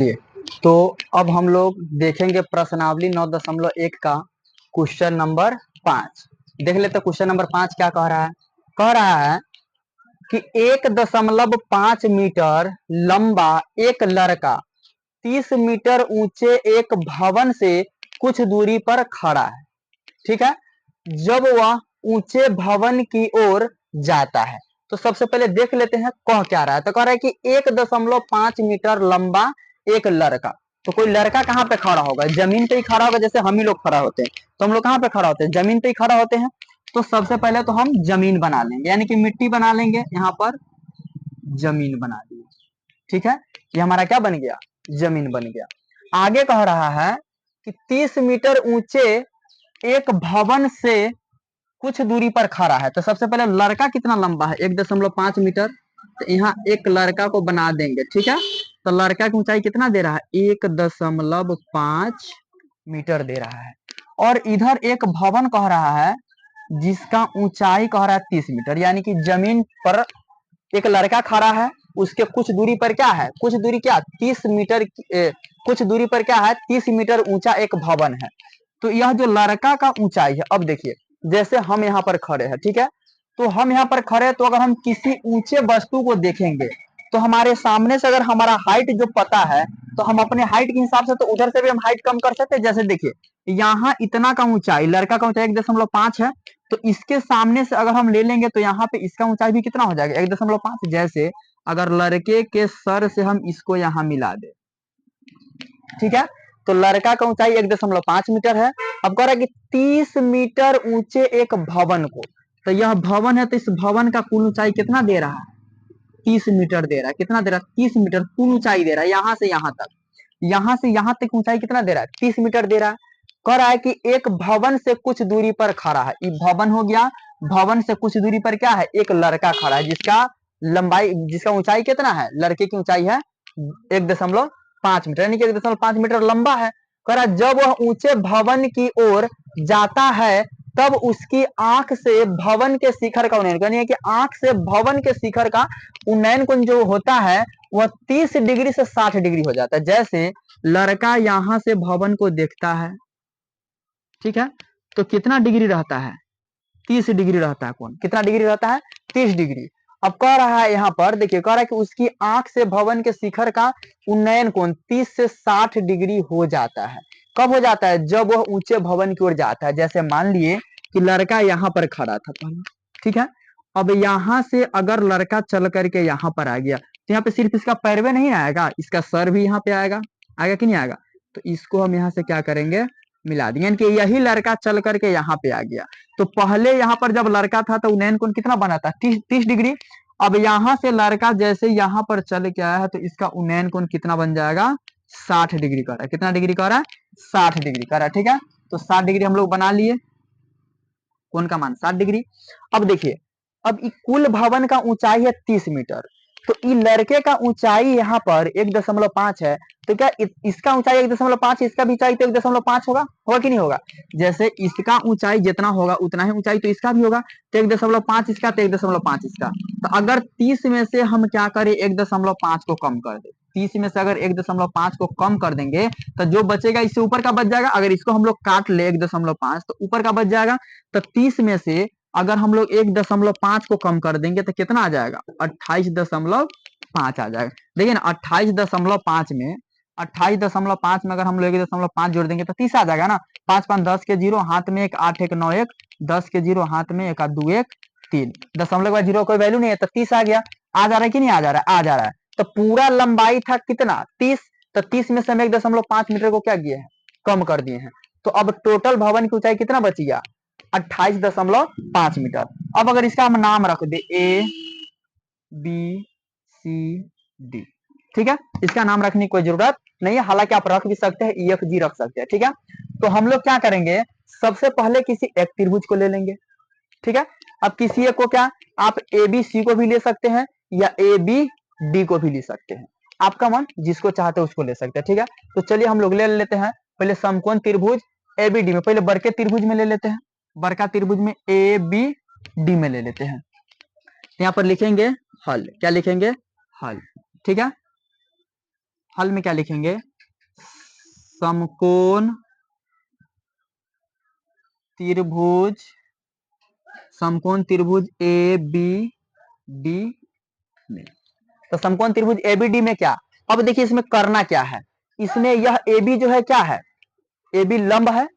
लिए तो अब हम लोग देखेंगे प्रश्नावली 9.1 का क्वेश्चन नंबर 5। देख लेते क्वेश्चन नंबर 5 क्या कह रहा है। कह रहा है कि 1.5 मीटर लंबा एक लड़का 30 मीटर ऊंचे एक भवन से कुछ दूरी पर खड़ा है। ठीक है, जब वह ऊंचे भवन की ओर जाता है तो सबसे पहले देख लेते हैं कह क्या रहा है। तो कह रहा है कि 1.5 मीटर लंबा एक लड़का, तो कोई लड़का कहाँ पे खड़ा होगा? जमीन पे ही खड़ा होगा, जैसे हम ही लोग खड़ा होते हैं। तो हम लोग कहाँ पे खड़ा होते हैं? जमीन पे ही खड़ा होते हैं। तो सबसे पहले तो हम जमीन बना लेंगे, यानी कि मिट्टी बना लेंगे। यहाँ पर जमीन बना दी। ठीक है, ये हमारा क्या बन गया? जमीन बन गया। आगे कह रहा है कि 30 मीटर ऊंचे एक भवन से कुछ दूरी पर खड़ा है। तो सबसे पहले लड़का कितना लंबा है? 1.5 मीटर। तो यहाँ एक लड़का को बना देंगे। ठीक है, तो लड़का की ऊंचाई कितना दे रहा है? 1.5 मीटर दे रहा है। और इधर एक भवन कह रहा है जिसका ऊंचाई कह रहा है 30 मीटर, यानी कि जमीन पर एक लड़का खड़ा है, उसके कुछ दूरी पर क्या है? कुछ दूरी क्या? 30 मीटर। कुछ दूरी पर क्या है? 30 मीटर ऊंचा एक भवन है। तो यह जो लड़का का ऊंचाई है, अब देखिए जैसे हम यहाँ पर खड़े हैं, ठीक है, तो हम यहाँ पर खड़े हैं, तो अगर हम किसी ऊंचे वस्तु को देखेंगे तो हमारे सामने से अगर हमारा हाइट जो पता है तो हम अपने हाइट के हिसाब से तो उधर से भी हम हाइट कम कर सकते हैं। जैसे देखिए यहाँ इतना का ऊंचाई, लड़का का ऊंचाई 1.5 है, तो इसके सामने से अगर हम ले लेंगे तो यहाँ पे इसका ऊंचाई भी कितना हो जाएगा? 1.5। जैसे अगर लड़के के सर से हम इसको यहाँ मिला दे, ठीक है, तो लड़का का ऊंचाई 1.5 मीटर है। अब कह रहा है कि 30 मीटर ऊंचे एक भवन को, तो यह भवन है, तो इस भवन का कुल ऊंचाई कितना दे रहा है? 30 मीटर दे रहा है। कितना दे रहा है? 30 मीटर कुल ऊंचाई दे रहा है। यहां से यहां तक, यहां से यहां तक ऊंचाई कितना दे रहा है? 30 मीटर दे रहा है। कह रहा है कि एक भवन से कुछ दूरी पर खड़ा है। ये भवन हो गया। भवन से कुछ दूरी पर क्या है? एक लड़का खड़ा है, जिसका लंबाई, जिसका ऊंचाई कितना है? लड़के की ऊंचाई है 1.5 मीटर, यानी कि 1.5 मीटर लंबा है। कह रहा है जब वह ऊंचे भवन की ओर जाता है तब उसकी आंख से भवन के शिखर का उन्नयन, यानी कि आंख से भवन के शिखर का उन्नयन कोण जो होता है वह 30 डिग्री से 60 डिग्री हो जाता है। जैसे लड़का यहां से भवन को देखता है, ठीक है, तो कितना डिग्री रहता है? 30 डिग्री रहता है। कौन कितना डिग्री रहता है? 30 डिग्री। अब कह रहा है यहाँ पर देखिए, कह रहा है कि उसकी आंख से भवन के शिखर का उन्नयन कोण 30 से 60 डिग्री हो जाता है। कब हो जाता है? जब वह ऊंचे भवन की ओर जाता है। जैसे मान लिए कि लड़का यहाँ पर खड़ा था पहले, ठीक है, अब यहां से अगर लड़का चल करके यहाँ पर आ गया तो यहाँ पे सिर्फ इसका पैरवे नहीं आएगा, इसका सर भी यहाँ पे आएगा। आएगा कि नहीं आएगा? तो इसको हम यहाँ से क्या करेंगे? मिला देंगे, यानी कि यही लड़का चल करके यहाँ पे आ गया। तो पहले यहाँ पर जब लड़का था तो उन्नयन कोण कितना बना था? 30 डिग्री। अब यहाँ से लड़का जैसे यहाँ पर चल के आया है तो इसका उन्नयन कोण कितना बन जाएगा? 60 डिग्री का रहा है। कितना डिग्री का रहा है? 60 डिग्री का रहा है। ठीक है, तो 60 डिग्री हम लोग बना लिए, कोण का मान 60 डिग्री। अब देखिए, अब कुल भवन का ऊंचाई है 30 मीटर, तो इ लड़के का ऊंचाई यहाँ पर 1.5 है, तो क्या इसका ऊंचाई 1.5, इसका भी ऊंचाई तो 1.5 होगा? होगा कि नहीं होगा? जैसे इसका ऊंचाई जितना होगा उतना ही ऊंचाई तो इसका भी होगा। तो 1.5 इसका, तो 1.5 इसका। तो अगर 30 में से हम क्या करें? 1.5 को कम कर दे। 30 में से अगर 1.5 को कम कर देंगे तो जो बचेगा इससे ऊपर का बच जाएगा। अगर इसको हम लोग काट ले 1.5 तो ऊपर का बच जाएगा। तो 30 में से अगर हम लोग 1.5 को कम कर देंगे तो कितना आ जाएगा? 28.5 आ जाएगा। देखिए ना, 28.5 में अगर हम लोग 1.5 जोड़ देंगे तो 30 आ जाएगा ना। 5 5 10 के जीरो, हाथ में एक, 8 1 9 1, 10 के जीरो, हाथ में एक, 2 1 3, दशमलव के बाद जीरो कोई वैल्यू नहीं है तो 30 आ गया। आ जा रहा है कि नहीं आ जा रहा है? आ जा रहा है। तो पूरा लंबाई था कितना? 30। तो 30 में से हम 1.5 मीटर को क्या किए हैं? कम कर दिए हैं। तो अब टोटल भवन की ऊंचाई कितना बची गया? 28.5 मीटर। अब अगर इसका हम नाम रख दे ए बी सी डी, ठीक है, इसका नाम रखने की कोई जरूरत नहीं है, हालांकि आप रख भी सकते हैं, ई एफ जी रख सकते हैं। ठीक है, तो हम लोग क्या करेंगे? सबसे पहले किसी एक त्रिभुज को ले लेंगे। ठीक है, अब किसी एक को क्या, आप ए बी सी को भी ले सकते हैं या ए बी डी को भी ले सकते हैं। आपका मन जिसको चाहते हैं उसको ले सकते हैं। ठीक है, तो चलिए हम लोग ले लेते हैं पहले समकोण त्रिभुज ए बी डी में। पहले बड़के त्रिभुज में ले लेते हैं, बड़का त्रिभुज में ए बी डी में ले लेते हैं। यहाँ पर लिखेंगे हल। क्या लिखेंगे? हल। ठीक है, हल में क्या लिखेंगे, समकोण त्रिभुज, समकोण त्रिभुज ए बी डी में। तो समकोण त्रिभुज ए बी डी में क्या, अब देखिए इसमें करना क्या है, इसमें यह ए बी जो है क्या है, ए बी लंब है,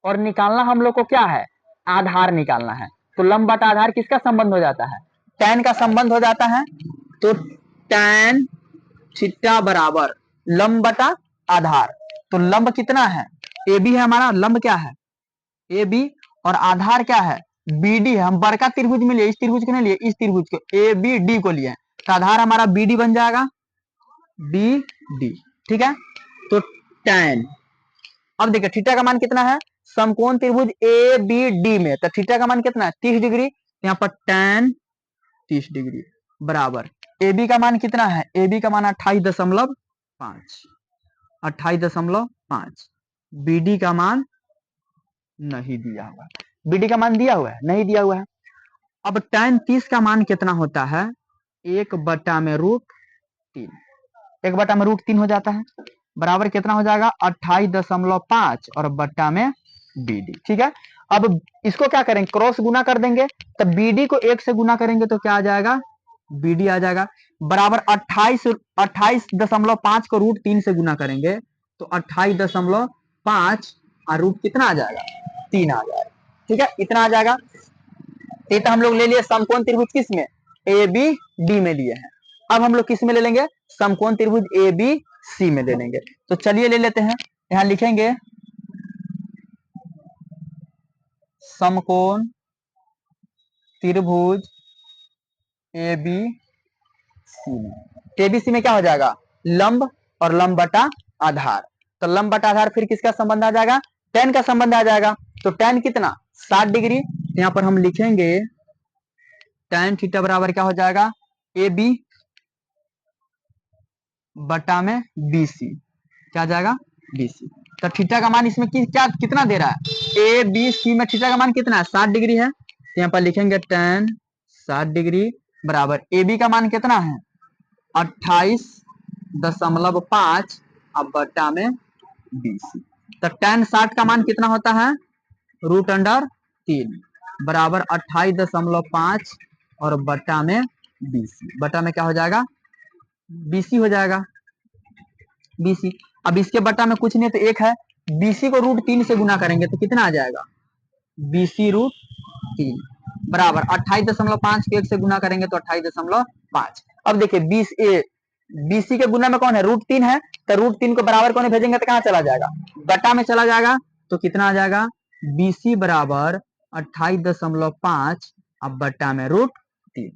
और निकालना हम लोग को क्या है, आधार निकालना है। तो लंब बटा आधार किसका संबंध हो जाता है, tan का संबंध हो जाता है। तो tan थीटा बराबर लंब बटा आधार। तो लंब कितना है, ए बी है हमारा, लंब क्या है ए बी, और आधार क्या है बी डी है। हम बड़का त्रिभुज में लिए, इस त्रिभुज को नहीं लिए, इस त्रिभुज को ए बी डी को लिए, तो आधार हमारा बी डी बन जाएगा, बी डी। ठीक है, तो tan, अब देखिए थीटा का मान कितना है, समकोण त्रिभुज ए बी डी में, तो थीटा का मान कितना है 30 डिग्री, यहाँ पर tan 30 डिग्री बराबर ए बी का मान कितना है, ए बी का मान 28.5, 28.5, बी डी का मान नहीं दिया हुआ, बीडी का मान दिया हुआ है, नहीं दिया हुआ है। अब tan 30 का मान कितना होता है, 1/√3, 1/√3 हो जाता है, बराबर कितना हो जाएगा 28.5 और बट्टा में बीडी। ठीक है, अब इसको क्या करेंगे, क्रॉस गुना कर देंगे, तो बीडी को 1 से गुना करेंगे तो क्या आ जाएगा, बीडी आ जाएगा, बराबर 28.5 को √3 से गुना करेंगे तो 28.5 और रूट कितना आ जाएगा 3 आ जाएगा। ठीक है, इतना आ जाएगा। तो हम लोग ले लिए समकोण त्रिभुज किस में, ए बी डी में लिए हैं। अब हम लोग किस में ले लेंगे, समकोण त्रिभुज ए बी सी में ले लेंगे। तो चलिए ले लेते हैं, यहां लिखेंगे समकोण त्रिभुज ए बी सी में। ए बी सी में क्या हो जाएगा, लंब और लंब बटा आधार। तो लंब बटा आधार फिर किसका संबंध आ जाएगा, tan का संबंध आ जाएगा। तो tan कितना 60 डिग्री, तो यहां पर हम लिखेंगे tan थीटा बराबर क्या हो जाएगा, ए बी बटा में बी सी, क्या जाएगा बी सी। तो थीटा का मान इसमें क्या कितना दे रहा है, ए बी सी में थीटा का मान कितना है 60 डिग्री है, तो यहाँ पर लिखेंगे tan 60 डिग्री बराबर ए बी का मान कितना है 28.5 अब बटा में बी सी। तो tan 60 का मान कितना होता है √3 बराबर 28.5 और बटा में बीसी, बटा में क्या हो जाएगा बीसी हो जाएगा, बीसी। अब इसके बटा में कुछ नहीं तो एक है, बीसी को √3 से गुना करेंगे तो कितना आ जाएगा बीसी √3 बराबर 28.5 को 1 से गुना करेंगे तो 28.5। अब देखिए बीसी के गुना में कौन है √3 है, तो √3 को बराबर कौन भेजेंगे तो कहां चला जाएगा, बटा में चला जाएगा। तो कितना आ जाएगा बीसी बराबर 28.5 अब बटा में √3।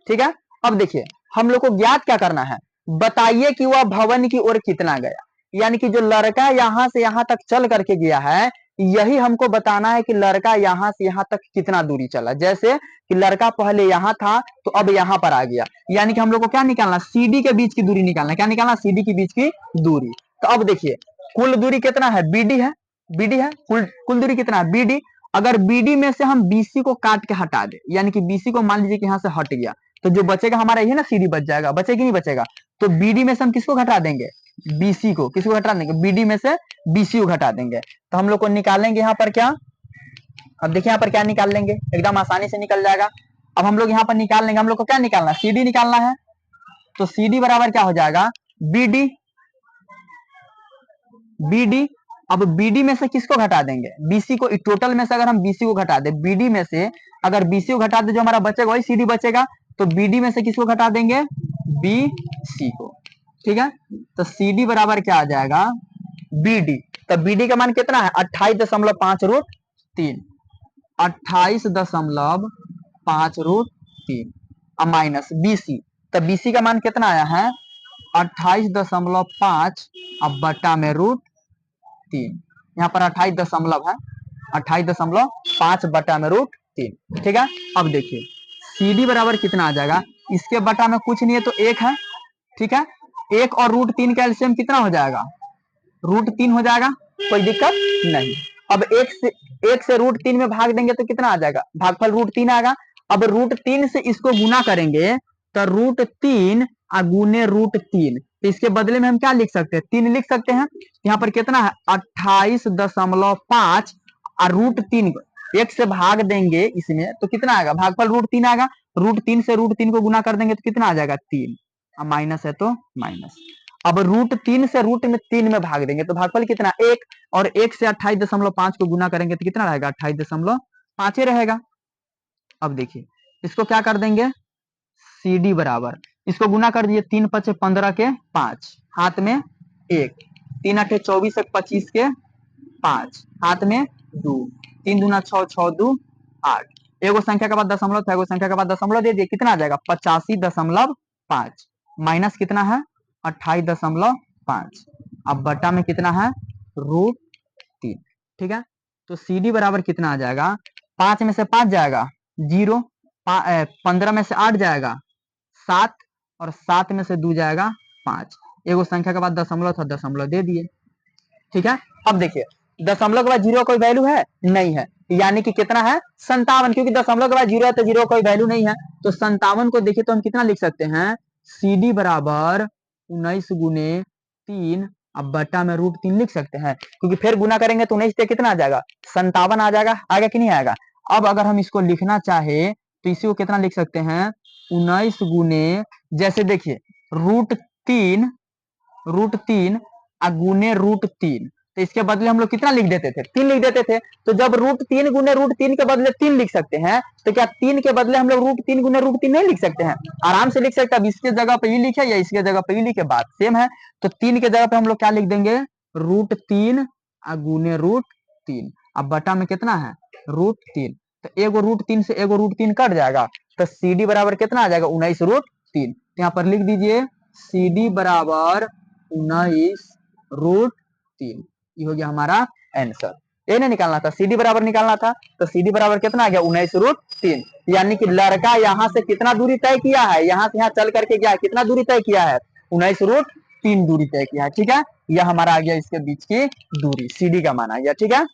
ठीक है, अब देखिए हम लोग को ज्ञात क्या करना है, बताइए कि वह भवन की ओर कितना गया, यानी कि जो लड़का यहां से यहां तक चल करके गया है, यही हमको बताना है कि लड़का यहां से यहां तक कितना दूरी चला। जैसे कि लड़का पहले यहां था तो अब यहां पर आ गया, यानी कि हम लोग को क्या निकालना, सीडी के बीच की दूरी निकालना, क्या निकालना सीडी के बीच की दूरी। तो अब देखिए कुल दूरी कितना है, बीडी है, बीडी है, कुल दूरी कितना है बीडी। अगर बीडी में से हम बीसी को काट के हटा दे, यानी कि बीसी को मान लीजिए कि यहां से हट गया, तो जो बचेगा हमारा ये ना सीडी बच जाएगा, बचेगा नहीं बचेगा। तो बीडी में से हम किसको घटा देंगे, बीसी को, किसको घटा देंगे बीडी में से बीसी को घटा देंगे। तो हम लोग को निकालेंगे यहाँ पर क्या, अब देखिए यहाँ पर क्या निकाल लेंगे, एकदम आसानी से निकल जाएगा। अब हम लोग यहाँ पर निकाल लेंगे, हम लोग को क्या निकालना है सीडी निकालना है। तो सीडी बराबर क्या हो जाएगा बीडी, बीडी। अब बीडी में से किसको घटा देंगे बीसी को, टोटल में से अगर हम बीसी को घटा दे, बीडी में से अगर बीसी को घटा दे जो हमारा बचेगा वही सीडी बचेगा। तो बीडी में से किसको घटा देंगे बीसी को। ठीक है, तो सीडी बराबर क्या आ जाएगा बीडी। तो बीडी का मान कितना है 28.5 √3, 28.5 √3 अब माइनस बीसी। तो बीसी का मान कितना आया है 28.5 अब बटा में √3, यहाँ पर 28 दशमलव है, 28.5 बटा में √3। ठीक है, अब देखिए सीडी बराबर कितना आ जाएगा, इसके बटा में कुछ नहीं है तो 1 है। ठीक है, 1 और √3 का एलसीएम कितना हो जाएगा √3 हो जाएगा, कोई दिक्कत नहीं। अब 1 से √3 में भाग देंगे तो कितना आ जाएगा, भागफल √3 आएगा। अब √3 से इसको गुना करेंगे तो √3 गुने √3, तो इसके बदले में हम क्या लिख सकते हैं, 3 लिख सकते हैं। यहाँ पर कितना है 28.5 और √3 एक से भाग देंगे इसमें तो कितना आएगा, भागफल √3 आएगा। √3 से √3 को गुना कर देंगे तो कितना आ जाएगा 3, अब माइनस है तो माइनस। अब √3 से √3 में भाग देंगे तो भागफल कितना 1, और 1 से 28.5 को गुना करेंगे तो कितना रहेगा 28.5 ही रहेगा। अब देखिए इसको क्या कर देंगे, CD बराबर, इसको गुना कर दिए 3 × 5 = 15 के 5, हाथ में 1, 3 × 8 = 24 × 25 के 5, हाथ में 2, 3 दूना 6, 6 2 8, एगो संख्या के बाद दशमलव था, एगो संख्या के बाद दशमलव दे दिए, कितना आ जाएगा 85.5, माइनस कितना है 28.5, अब बटा में कितना है √3। ठीक है, तो CD बराबर कितना आ जाएगा, 5 में से 5 जाएगा 0, 15 में से 8 जाएगा 7, और 7 में से 2 जाएगा 5, एगो संख्या के बाद दशमलव था, दशमलव दे दिए। ठीक है, अब देखिए दशमलव के बाद 0 कोई वैल्यू है नहीं है, यानी कि कितना है 57, क्योंकि दशमलव के बाद 0 है तो 0 कोई वैल्यू नहीं है, तो 57 को देखिए तो हम कितना लिख सकते हैं, CD बराबर 19 × 3 अब बटा में √3 लिख सकते हैं, क्योंकि फिर गुना करेंगे तो 19 से कितना आ जाएगा 57 आ जाएगा, आएगा कि नहीं आएगा। अब अगर हम इसको लिखना चाहे तो इसी को कितना लिख सकते हैं 19 × जैसे देखिए √3 गुने √3, तो इसके बदले हम लोग कितना लिख देते थे 3 लिख देते थे, तो जब √3 गुने √3 के बदले 3 लिख सकते हैं तो क्या 3 के बदले हम लोग √3 गुने √3 नहीं लिख सकते हैं, आराम से लिख सकते हैं। अब इसके जगह पे ये लिखे या इसके जगह पे ये लिखे बात सेम है, तो 3 के जगह पे हम लोग क्या लिख देंगे √3 गुने √3, अब बटा में कितना है √3, तो एगो √3 से एगो √3 कट जाएगा, तो CD बराबर कितना आ जाएगा 19 √3, तो यहाँ पर लिख दीजिए CD बराबर 19 √3, ये हो गया हमारा आंसर। ये नहीं निकालना था, CD बराबर निकालना था, तो CD बराबर कितना आ गया 19 √3, यानी कि लड़का यहाँ से कितना दूरी तय किया है, यहाँ से यहाँ चल करके गया, कितना दूरी तय किया है 19 √3 दूरी तय किया है। ठीक है, यह हमारा आ गया इसके बीच की दूरी, CD का मान आ गया। ठीक है।